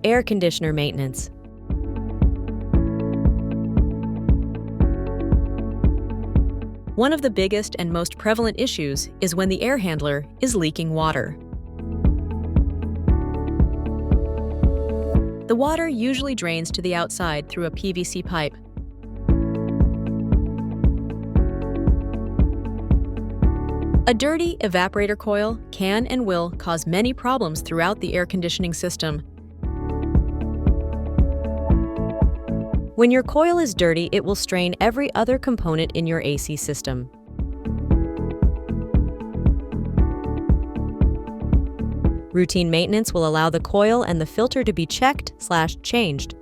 Air conditioner maintenance. One of the biggest and most prevalent issues is when the air handler is leaking water. The water usually drains to the outside through a PVC pipe. A dirty evaporator coil can and will cause many problems throughout the air conditioning system. When your coil is dirty, it will strain every other component in your AC system. Routine maintenance will allow the coil and the filter to be checked/changed.